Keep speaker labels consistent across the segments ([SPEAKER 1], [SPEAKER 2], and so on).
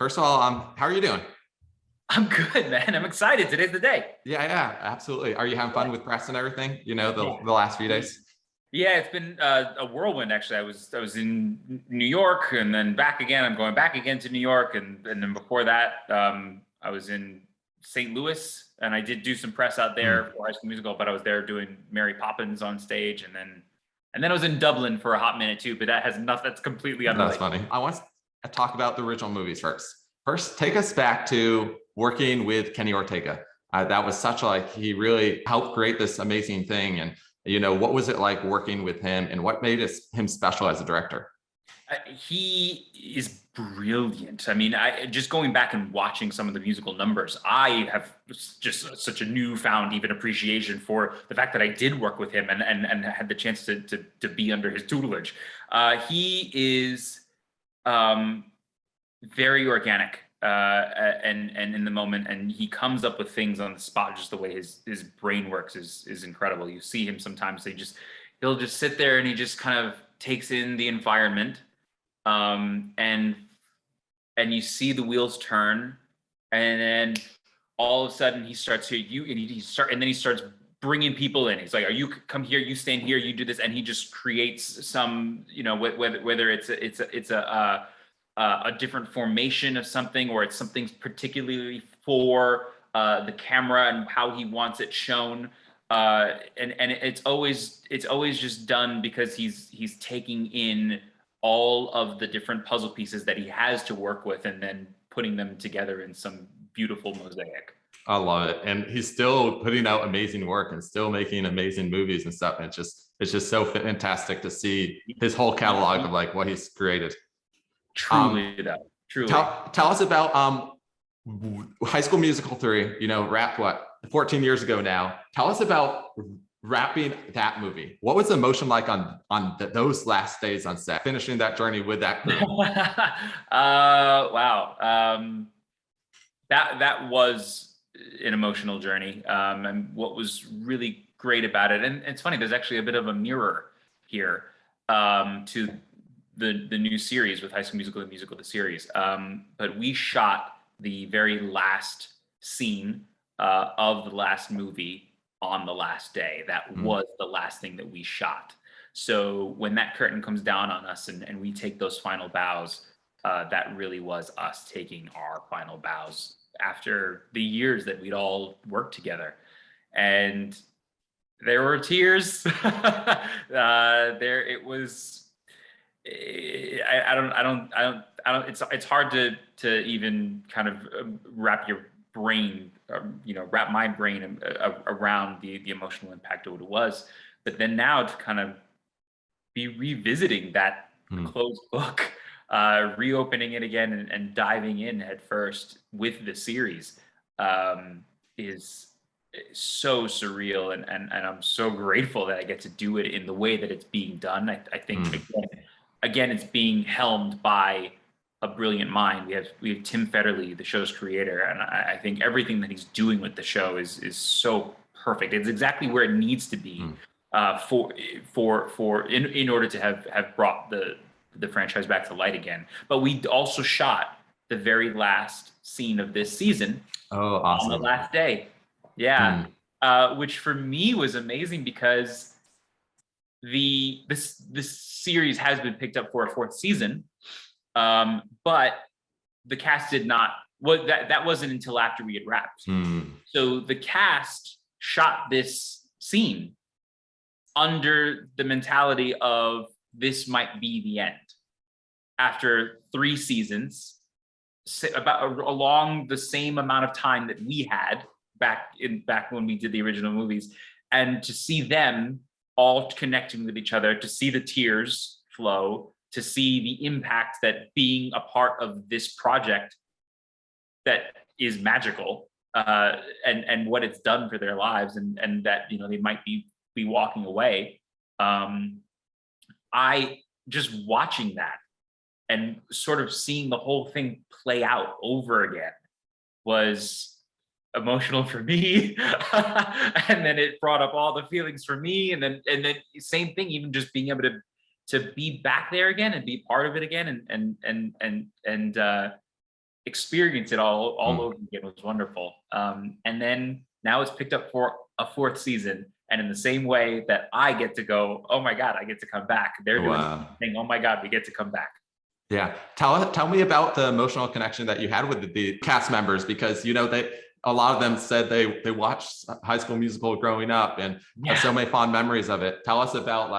[SPEAKER 1] First of all, how are you doing?
[SPEAKER 2] I'm good, man. I'm excited. Today's the day.
[SPEAKER 1] Yeah, absolutely. Are you having fun
[SPEAKER 2] Yeah.
[SPEAKER 1] with press and everything?
[SPEAKER 2] Yeah.
[SPEAKER 1] The last few days.
[SPEAKER 2] Yeah, it's been a whirlwind actually. I was in New York and then back again. I'm going back again to New York and then before that, I was in St. Louis and I did do some press out
[SPEAKER 1] Hmm,
[SPEAKER 2] there for High School Musical, but I was there doing Mary Poppins on stage and then I was in Dublin for a hot minute too, but that has nothing. That's completely
[SPEAKER 1] that's
[SPEAKER 2] unrelated.
[SPEAKER 1] funny. I want to talk about the original movies first. First, take us back to working with Kenny Ortega. That was such like he really helped create this amazing thing. And what was it like working with him, and what made him special as a director?
[SPEAKER 2] He is brilliant. I mean, I just going back and watching some of the musical numbers, I have just such a newfound even appreciation for the fact that I did work with him and had the chance to be under his tutelage. He is um, very organic and in the moment, and he comes up with things on the spot. Just the way his brain works is incredible. You see him sometimes; he'll just sit there and he just kind of takes in the environment um, and and you see the wheels turn, and then all of a sudden he starts here you and and then he starts bringing people in. He's like, "Are you come here? You stand here. You do this," and he just creates some, whether it's a different formation of something or it's something particularly for the camera and how he wants it shown. And it's always just done because he's taking in all of the different puzzle pieces that he has to work with and then putting them together in some beautiful mosaic.
[SPEAKER 1] I love it, and he's still putting out amazing work and still making amazing movies and stuff. And it's just so fantastic to see his whole catalog of like what he's created. Um,
[SPEAKER 2] Truly, though, truly.
[SPEAKER 1] tell us about High School Musical 3. Wrapped what 14 years ago now. Tell us about wrapping that movie. What was the emotion like on those last days on set, finishing that journey with that crew?
[SPEAKER 2] Wow. That was an emotional journey. And what was really great about it, and it's funny, there's actually a bit of a mirror here to the new series with High School Musical, the musical, the series. But we shot the very last scene of the last movie on the last day. That
[SPEAKER 1] Mm,
[SPEAKER 2] was the last thing that we shot. So when that curtain comes down on us and we take those final bows, that really was us taking our final bows after the years that we'd all worked together. And there were tears. There it was. I don't. It's hard to even kind of wrap your brain, wrap my brain around the emotional impact of what it was. But then now to kind of be revisiting that
[SPEAKER 1] mm.
[SPEAKER 2] closed book, reopening it again and diving in head first with the series is so surreal and I'm so grateful that I get to do it in the way that it's being done. I think
[SPEAKER 1] Mm.
[SPEAKER 2] again it's being helmed by a brilliant mind. We have Tim Federle, the show's creator, and I think everything that he's doing with the show is so perfect. It's exactly where it needs to be
[SPEAKER 1] Mm.
[SPEAKER 2] In order to have brought the franchise back to light again. But we also shot the very last scene of this season
[SPEAKER 1] Oh,
[SPEAKER 2] on the
[SPEAKER 1] awesome.
[SPEAKER 2] last day. Yeah,
[SPEAKER 1] Mm.
[SPEAKER 2] which for me was amazing because this series has been picked up for a fourth season, but the cast did not. Well, that wasn't until after we had wrapped.
[SPEAKER 1] Mm.
[SPEAKER 2] So the cast shot this scene under the mentality of this might be the end after three seasons, about along the same amount of time that we had back when we did the original movies, and to see them all connecting with each other, to see the tears flow, to see the impact that being a part of this project that is magical, and what it's done for their lives, and that they might be walking away. I just watching that and sort of seeing the whole thing play out over again was emotional for me. And then it brought up all the feelings for me, and then same thing, even just being able to be back there again and be part of it again, and experience it all
[SPEAKER 1] Mm.
[SPEAKER 2] over again was wonderful. And then now it's picked up for a fourth season. And in the same way that I get to go, oh my God, I get to come back. They're doing the
[SPEAKER 1] Wow.
[SPEAKER 2] same thing. Oh my God, we get to come back.
[SPEAKER 1] Yeah. Tell me about the emotional connection that you had with the cast members, because a lot of them said they watched High School Musical growing up and have
[SPEAKER 2] Yeah.
[SPEAKER 1] so many fond memories of it. Tell us about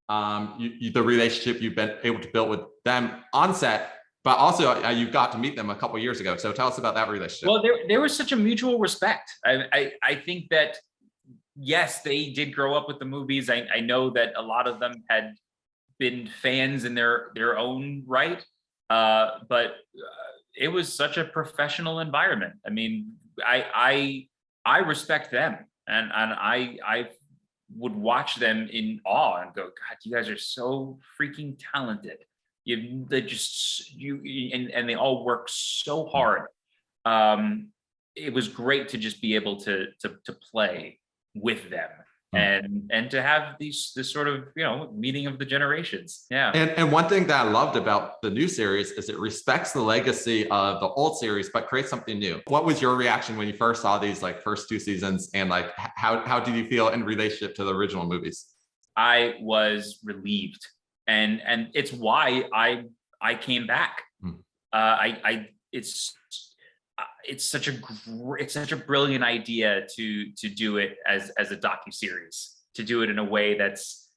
[SPEAKER 1] the relationship you've been able to build with them on set, but also you got to meet them a couple of years ago. So tell us about that relationship.
[SPEAKER 2] Well, there was such a mutual respect. I think that yes, they did grow up with the movies. I know that a lot of them had been fans in their own right, but it was such a professional environment. I mean, I respect them, and I would watch them in awe and go, God, you guys are so freaking talented. They just and they all work so hard. It was great to just be able to play with them and to have this sort of meeting of the generations. Yeah.
[SPEAKER 1] And one thing that I loved about the new series is it respects the legacy of the old series, but creates something new. What was your reaction when you first saw these first two seasons, and how did you feel in relationship to the original movies?
[SPEAKER 2] I was relieved, and it's why I came back. I it's such a brilliant idea to do it as a docuseries, to do it in a way that's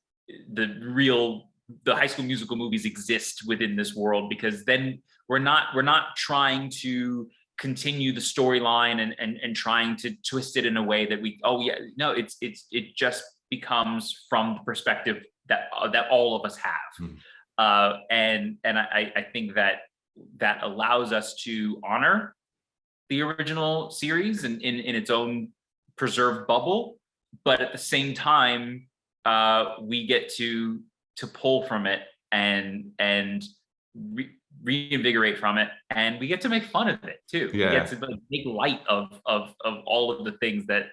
[SPEAKER 2] the High School Musical movies exist within this world, because then we're not trying to continue the storyline and trying to twist it in a way that it just becomes from the perspective that all of us have. And I think that allows us to honor the original series in its own preserved bubble, but at the same time, we get to pull from it and reinvigorate from it, and we get to make fun of it too.
[SPEAKER 1] Yeah.
[SPEAKER 2] We get to make light of all of the things that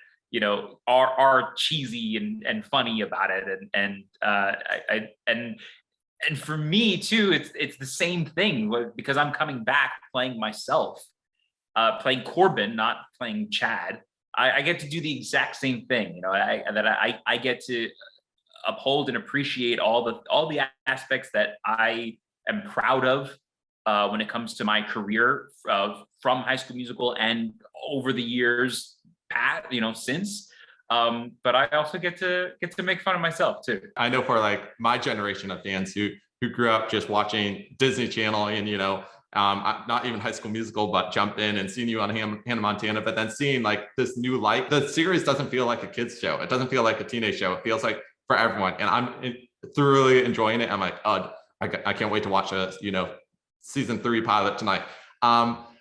[SPEAKER 2] are cheesy and funny about it, and for me too, it's the same thing, because I'm coming back playing myself. Playing Corbin, not playing Chad. I get to do the exact same thing. I get to uphold and appreciate all the aspects that I am proud of when it comes to my career from High School Musical and over the years since. But I also get to make fun of myself too.
[SPEAKER 1] I know for my generation of fans who grew up just watching Disney Channel and not even High School Musical, but jump in and seeing you on Hannah Montana, but then seeing this new light. The series doesn't feel like a kid's show. It doesn't feel like a teenage show. It feels like for everyone, and I'm thoroughly enjoying it. I'm like, I can't wait to watch season 3 pilot tonight.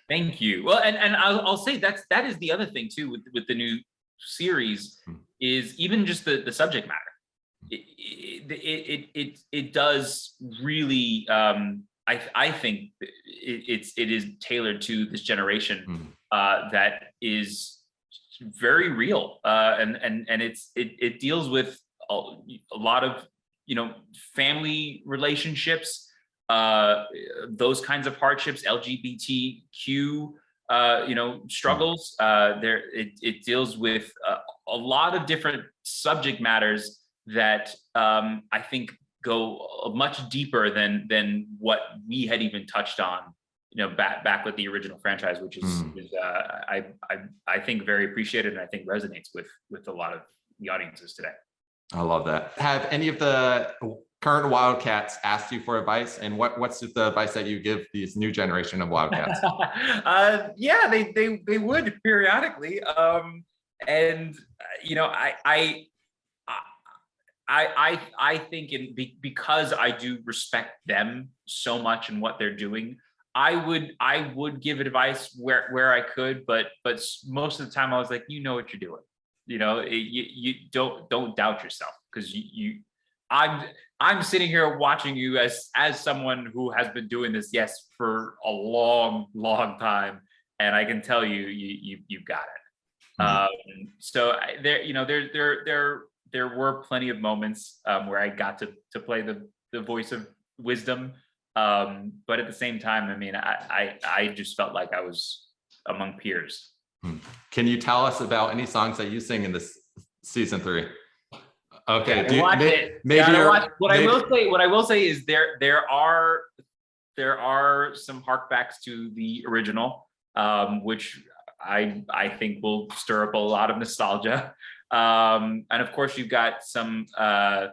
[SPEAKER 2] Thank you. Well, and I'll say that is the other thing too with the new series, is even just the subject matter. It does really. I think it is tailored to this generation that is very real, and it deals with a lot of family relationships, those kinds of hardships, LGBTQ struggles. It deals with a lot of different subject matters that I think go much deeper than what we had even touched on, back with the original franchise, which is I think very appreciated, and I think resonates with a lot of the audiences today.
[SPEAKER 1] I love that. Have any of the current Wildcats asked you for advice, and what's the advice that you give these new generation of Wildcats?
[SPEAKER 2] Yeah, they would periodically, and I think because I do respect them so much and what they're doing, I would give advice where I could, but most of the time I was like, what you're doing. You don't doubt yourself, because I'm sitting here watching you as someone who has been doing this, yes, for a long time, and I can tell you've got it. So there were plenty of moments where I got to play the voice of wisdom, But at the same time, I mean, I just felt like I was among peers.
[SPEAKER 1] Can you tell us about any songs that you sing in this season 3? Okay,
[SPEAKER 2] Gotta watch it.
[SPEAKER 1] maybe
[SPEAKER 2] Gotta
[SPEAKER 1] you're,
[SPEAKER 2] watch. What I will say is there are some harkbacks to the original, which I think will stir up a lot of nostalgia. And of course, you've got some of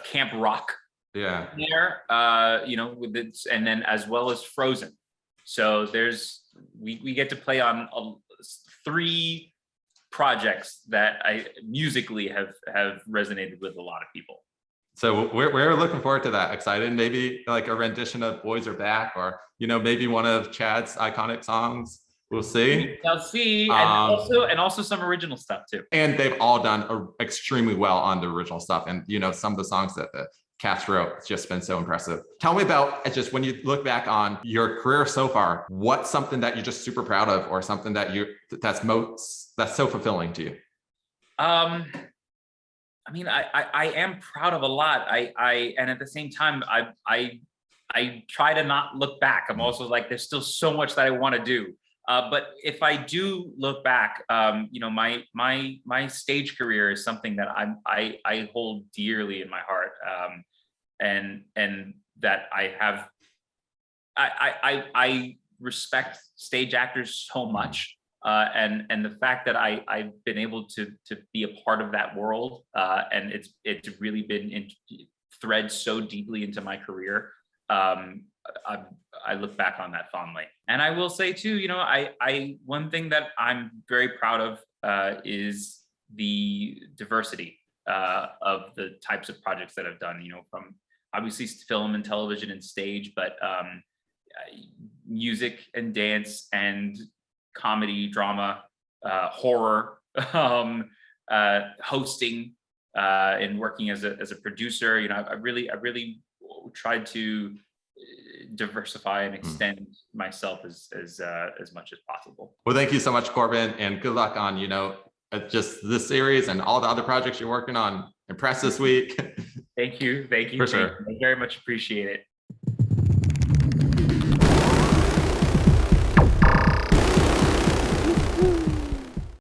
[SPEAKER 2] camp rock
[SPEAKER 1] yeah.
[SPEAKER 2] there, you know, with it, and then as well as Frozen. So we get to play on 3 projects that I musically have resonated with a lot of people.
[SPEAKER 1] So we're looking forward to that. Excited. Maybe like a rendition of Boys Are Back, or, you know, maybe one of Chad's iconic songs. We'll see.
[SPEAKER 2] I'll see. And also some original stuff too.
[SPEAKER 1] And they've all done extremely well on the original stuff. And, you know, some of the songs that the cast wrote, it's just been so impressive. Tell me about, just when you look back on your career so far, what's something that you're just super proud of, or something that that's so fulfilling to you?
[SPEAKER 2] I mean, I am proud of a lot. And at the same time, I try to not look back. I'm also like, there's still so much that I want to do. But if I do look back, you know, my stage career is something that I hold dearly in my heart, and that I respect stage actors so much, and the fact that I've been able to be a part of that world, and it's really been thread so deeply into my career. I look back on that fondly. And I will say too, you know, one thing that I'm very proud of is the diversity of the types of projects that I've done, you know, from obviously film and television and stage, but music and dance and comedy, drama, horror, hosting, and working as a producer. You know, I really tried to diversify and extend myself as much as possible.
[SPEAKER 1] Well, thank you so much, Corbin, and good luck on, you know, just this series and all the other projects you're working on. Impress this week.
[SPEAKER 2] Thank you.
[SPEAKER 1] For sure.
[SPEAKER 2] I very much appreciate it.